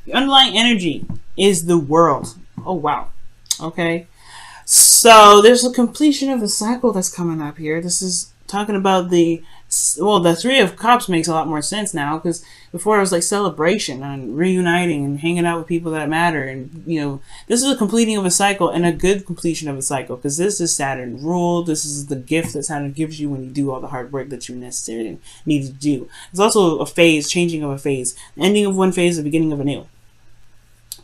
The underlying energy is the world. Oh, wow. Okay. So there's a completion of a cycle that's coming up here. This is talking about the Three of Cups makes a lot more sense now, because before it was like celebration and reuniting and hanging out with people that matter, and this is a completing of a cycle, and a good completion of a cycle, because this is Saturn ruled. This is the gift that Saturn gives you when you do all the hard work that you necessarily need to do. It's also a phase, changing of a phase, ending of one phase, the beginning of a new.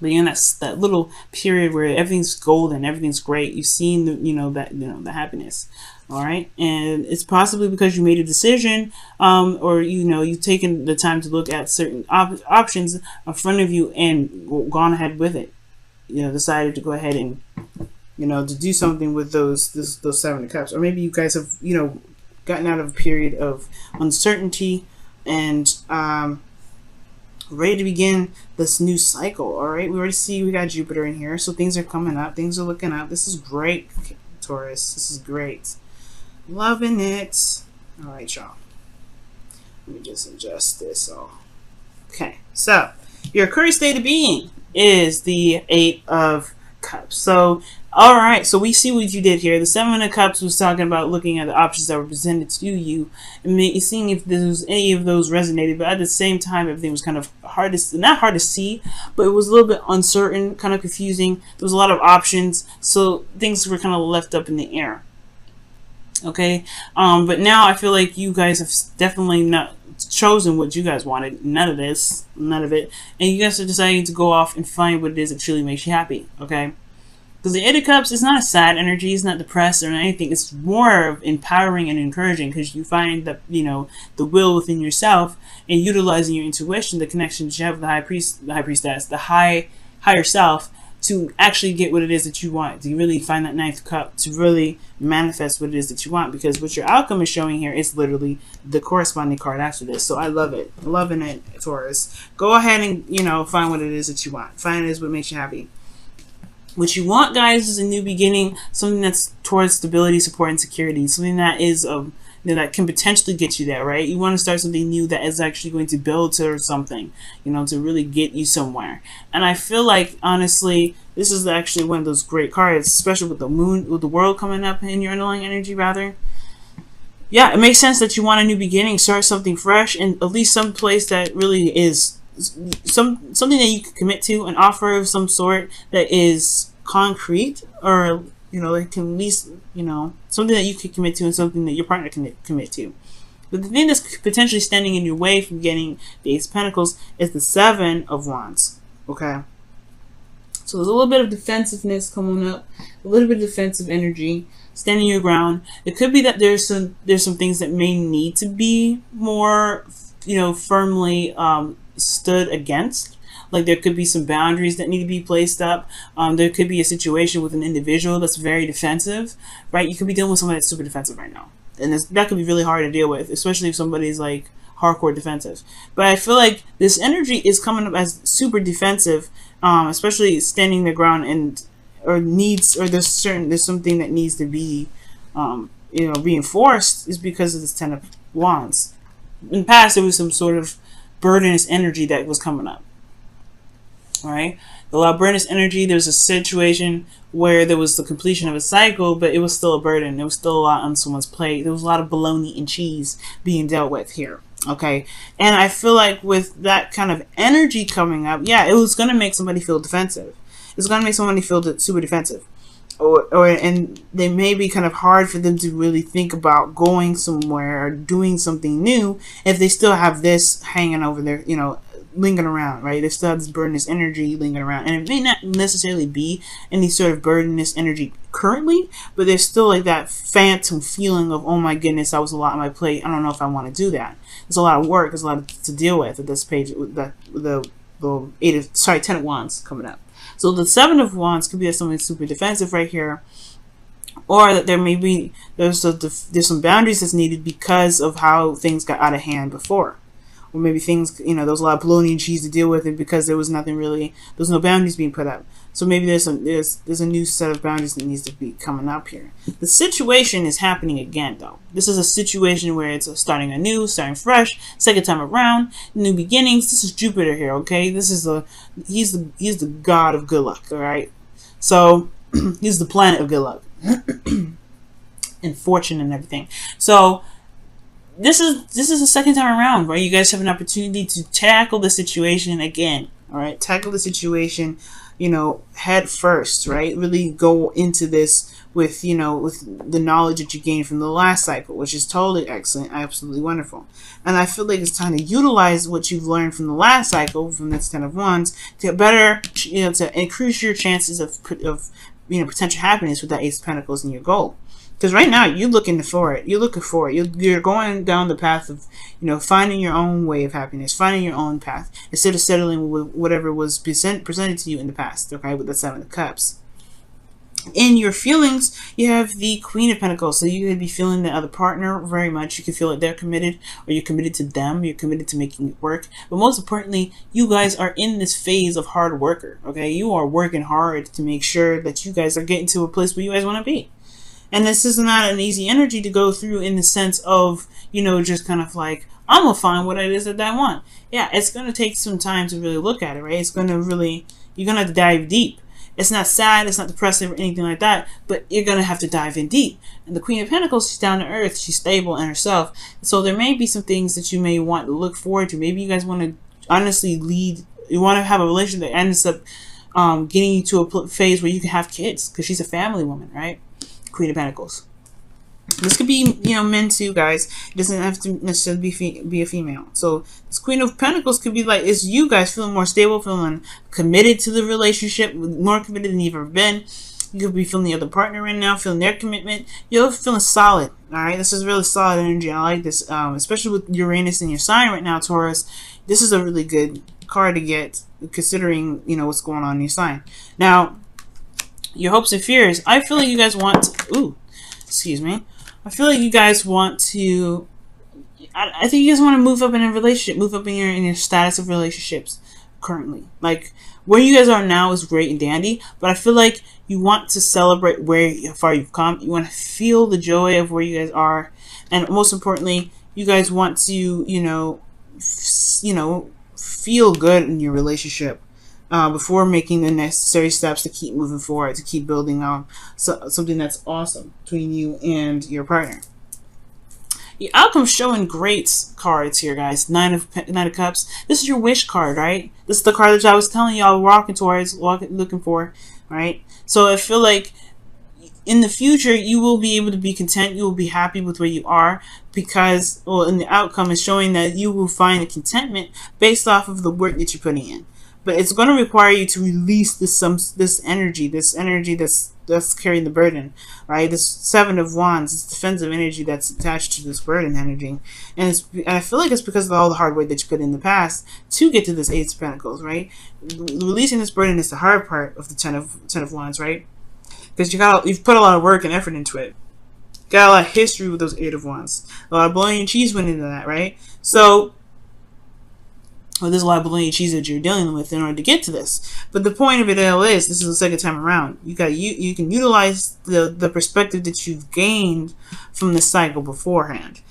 But in that little period where everything's golden, everything's great, you've seen the happiness. All right, and it's possibly because you made a decision, or you've taken the time to look at certain options in front of you and gone ahead with it. Decided to go ahead and to do something with those Seven of Cups, or maybe you guys have gotten out of a period of uncertainty and ready to begin this new cycle. All right, we already see we got Jupiter in here, so things are coming up, things are looking up. This is great, Taurus. This is great. Loving it. All right, y'all. Let me just adjust this all. Okay, so your current state of being is the Eight of Cups. So, all right, so we see what you did here. The Seven of Cups was talking about looking at the options that were presented to you and seeing if any of those resonated. But at the same time, everything was kind of not hard to see, but it was a little bit uncertain, kind of confusing. There was a lot of options, so things were kind of left up in the air. Okay, but now I feel like you guys have definitely not chosen what you guys wanted. None of it, and you guys are deciding to go off and find what it is that truly makes you happy. Okay, because the Eight of Cups is not a sad energy, it's not depressed or anything. It's more of empowering and encouraging, because you find that the will within yourself, and utilizing your intuition, the connection that you have with the high priestess, the higher self, to actually get what it is that you want, to really find that Ninth Cup, to really manifest what it is that you want. Because what your outcome is showing here is literally the corresponding card after this. So I love it. Loving it, Taurus. Go ahead and, find what it is that you want. Find it is what makes you happy. What you want, guys, is a new beginning, something that's towards stability, support, and security, something that is that can potentially get you there, right? You want to start something new that is actually going to build to something, to really get you somewhere. And I feel like, honestly, this is actually one of those great cards, especially with the moon, with the world coming up in your underlying energy, rather. Yeah, it makes sense that you want a new beginning, start something fresh, and at least some place that really is something that you can commit to, an offer of some sort that is concrete, or it can at least, something that you could commit to and something that your partner can commit to. But the thing that's potentially standing in your way from getting the Ace of Pentacles is the Seven of Wands. Okay? So there's a little bit of defensiveness coming up, a little bit of defensive energy, standing your ground. It could be that there's some things that may need to be more, firmly stood against. Like there could be some boundaries that need to be placed up. There could be a situation with an individual that's very defensive, right? You could be dealing with somebody that's super defensive right now. And that could be really hard to deal with, especially if somebody's like hardcore defensive. But I feel like this energy is coming up as super defensive, especially standing their ground, there's something that needs to be, reinforced, is because of this Ten of Wands. In the past, there was some sort of burdenous energy that was coming up. All right, the Laburnus energy, there's a situation where there was the completion of a cycle, but it was still a burden. There was still a lot on someone's plate. There was a lot of bologna and cheese being dealt with here. Okay, and I feel like with that kind of energy coming up, yeah, it was going to make somebody feel defensive. It's going to make somebody feel super defensive. And they may be kind of hard for them to really think about going somewhere or doing something new if they still have this hanging over there, lingering around, right? They still have this burdenous energy lingering around, and it may not necessarily be any sort of burdenous energy currently, but there's still like that phantom feeling of, oh my goodness, that was a lot on my plate. I don't know if I want to do that. There's a lot of work. There's a lot to deal with at this page. With the Ten of Wands coming up. So the Seven of Wands could be that something super defensive right here, or that there may be there's some boundaries that's needed because of how things got out of hand before. or maybe things, you know, there was a lot of bologna and cheese to deal with it because there was nothing really, there was no boundaries being put up. So maybe there's a new set of boundaries that needs to be coming up here. The situation is happening again, though. This is a situation where it's starting anew, starting fresh, second time around, new beginnings. This is Jupiter here, okay? This is he's the god of good luck, all right? So he's the planet of good luck and fortune and everything. So this is the second time around, right? You guys have an opportunity to tackle the situation again, all right? Tackle the situation, you know, head first, right? Really go into this with, you know, with the knowledge that you gained from the last cycle, which is totally excellent, absolutely wonderful. And I feel like it's time to utilize what you've learned from the last cycle, from this Ten of Wands, to better, you know, to increase your chances of you know, potential happiness with that Ace of Pentacles in your goal. Because right now you're looking for it. You're looking for it. You're going down the path of, you know, finding your own way of happiness, finding your own path, instead of settling with whatever was presented to you in the past. Okay, with the Seven of Cups. In your feelings, you have the Queen of Pentacles. So you could be feeling the other partner very much. You can feel that they're committed, or you're committed to them. You're committed to making it work. But most importantly, you guys are in this phase of hard worker. Okay, you are working hard to make sure that you guys are getting to a place where you guys want to be. And this is not an easy energy to go through, in the sense of, you know, just kind of like, I'm going to find what it is that I want. Yeah, it's going to take some time to really look at it, right? It's going to really, you're going to have to dive deep. It's not sad, it's not depressive or anything like that, but you're going to have to dive in deep. And the Queen of Pentacles, she's down to earth, she's stable in herself. So there may be some things that you may want to look forward to. Maybe you guys want to honestly lead, you want to have a relationship that ends up getting you to a phase where you can have kids, because she's a family woman, right? Queen of Pentacles. This could be, you know, men too, guys. It doesn't have to necessarily be a female. So this Queen of Pentacles could be like, it's you guys feeling more stable, feeling committed to the relationship, more committed than you've ever been. You could be feeling the other partner right now, feeling their commitment. You're feeling solid, all right? This is really solid energy. I like this, especially with Uranus in your sign right now, Taurus. This is a really good card to get, considering, you know, what's going on in your sign. Now, your hopes and fears. I feel like you guys want to, excuse me. I feel like you guys want to, I think you guys want to move up in a relationship, move up in your status of relationships currently. Like, where you guys are now is great and dandy, but I feel like you want to celebrate how far you've come. You want to feel the joy of where you guys are. And most importantly, you guys want to, you know, feel good in your relationship. Before making the necessary steps to keep moving forward, to keep building something that's awesome between you and your partner. The outcome showing great cards here, guys. Nine of Cups. This is your wish card, right? This is the card that I was telling y'all walking towards, looking for, right? So I feel like in the future, you will be able to be content. You will be happy with where you are, because, well, and the outcome is showing that you will find a contentment based off of the work that you're putting in. But it's going to require you to release this energy that's carrying the burden, right? This Seven of Wands, this defensive energy that's attached to this burden energy, and I feel like it's because of all the hard work that you put in the past to get to this Ace of Pentacles, right? Releasing this burden is the hard part of the Ten of Wands, right? Because you've put a lot of work and effort into it. Got a lot of history with those Eight of Wands. A lot of bologna and cheese went into that, right? So, well, there's a lot of bologna cheese that you're dealing with in order to get to this. But the point of it all is, this is the second time around. You can utilize the perspective that you've gained from the cycle beforehand.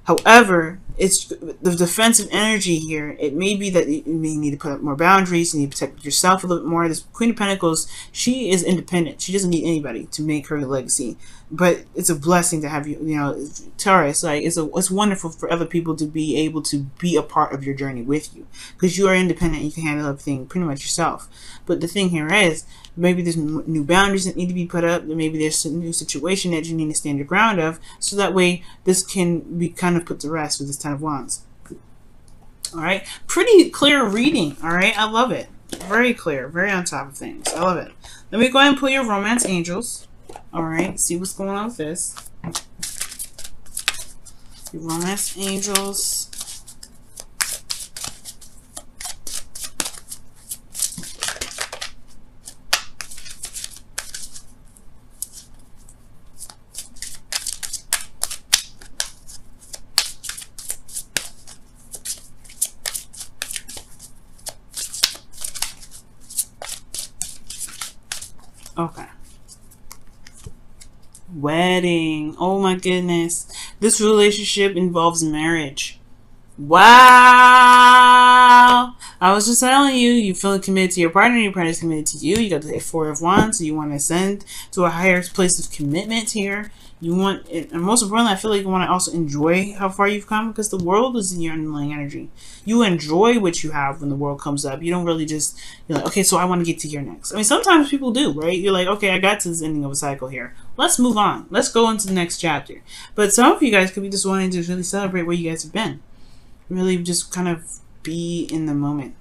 However, it's the defensive energy here. It may be that you may need to put up more boundaries. You need to protect yourself a little bit more. This Queen of Pentacles, she is independent. She doesn't need anybody to make her legacy. But it's a blessing to have you know, Taurus. Like, it's wonderful for other people to be able to be a part of your journey with you, because you are independent. You can handle everything pretty much yourself. But the thing here is, maybe there's new boundaries that need to be put up. Maybe there's a new situation that you need to stand your ground of, so that way this can be kind of put to rest with this Ten of Wands. All right, pretty clear reading. All right, I love it. Very clear, very on top of things. I love it. Let me go ahead and pull your romance angels. All right, see what's going on with this. Your romance angels. Okay. Wedding. Oh my goodness. This relationship involves marriage. Wow. I was just telling you, you feeling committed to your partner, your partner's committed to you. You got the Four of Wands, so you want to ascend to a higher place of commitment here. You want, and most importantly, I feel like you want to also enjoy how far you've come, because the world is in your underlying energy. You enjoy what you have when the world comes up. You don't really just, you're like, okay, so I want to get to here next. I mean, sometimes people do, right? You're like, okay, I got to this ending of a cycle here. Let's move on. Let's go into the next chapter. But some of you guys could be just wanting to really celebrate where you guys have been. Really just kind of be in the moment.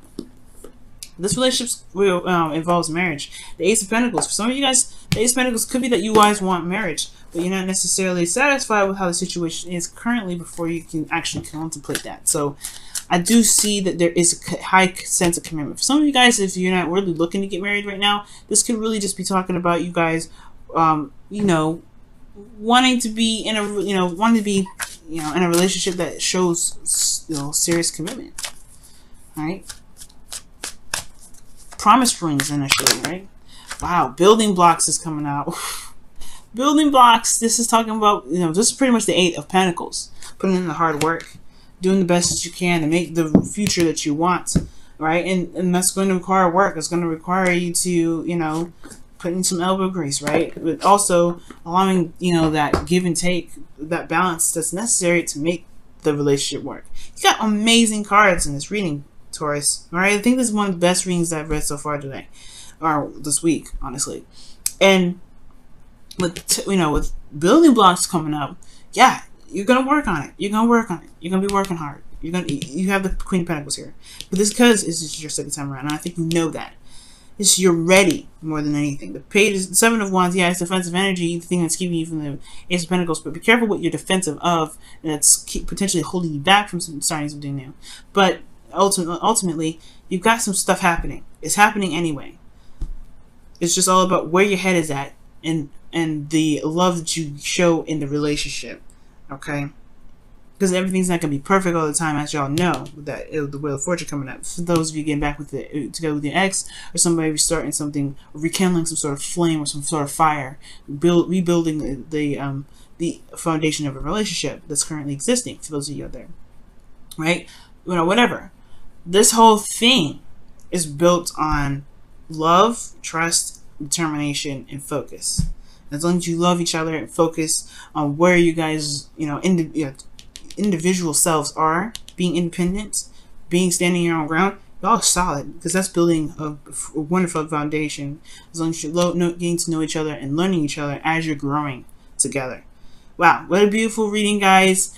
This relationship involves marriage. The Ace of Pentacles. For some of you guys, the Ace of Pentacles could be that you guys want marriage, but you're not necessarily satisfied with how the situation is currently before you can actually contemplate that. So I do see that there is a high sense of commitment. For some of you guys, if you're not really looking to get married right now, this could really just be talking about you guys, you know, wanting to be in a, wanting to be, in a relationship that shows, serious commitment. All right. Promise rings initially, right? Wow, building blocks is coming out. Building blocks. This is talking about, this is pretty much the Eight of Pentacles. Putting in the hard work, doing the best that you can to make the future that you want, right? And that's going to require work. It's going to require you to, put in some elbow grease, right? But also allowing, that give and take, that balance that's necessary to make the relationship work. You got amazing cards in this reading, Taurus. All right, I think this is one of the best readings that I've read so far today, or this week, honestly. And with with building blocks coming up, yeah, you're gonna work on it. You're gonna work on it. You're gonna be working hard. You have the Queen of Pentacles here, but this because it's just your second time around, and I think you know that. It's you're ready more than anything. The Page is the Seven of Wands. Yeah, it's defensive energy, the thing that's keeping you from the Ace of Pentacles. But be careful what you're defensive of, and that's potentially holding you back from starting something new. But ultimately, you've got some stuff happening. It's happening anyway. It's just all about where your head is at, and the love that you show in the relationship. Okay. Because everything's not going to be perfect all the time, as y'all know, with that the Wheel of Fortune coming up. For those of you getting back with together with your ex, or somebody restarting something, or rekindling some sort of flame or some sort of fire, rebuilding the foundation of a relationship that's currently existing. For those of you out there, right? Whatever. This whole thing is built on love, trust, determination, and focus. As long as you love each other and focus on where you guys, individual selves are, being independent, standing your own ground, y'all solid, because that's building a wonderful foundation. As long as you're getting to know each other and learning each other as you're growing together. Wow, what a beautiful reading, guys.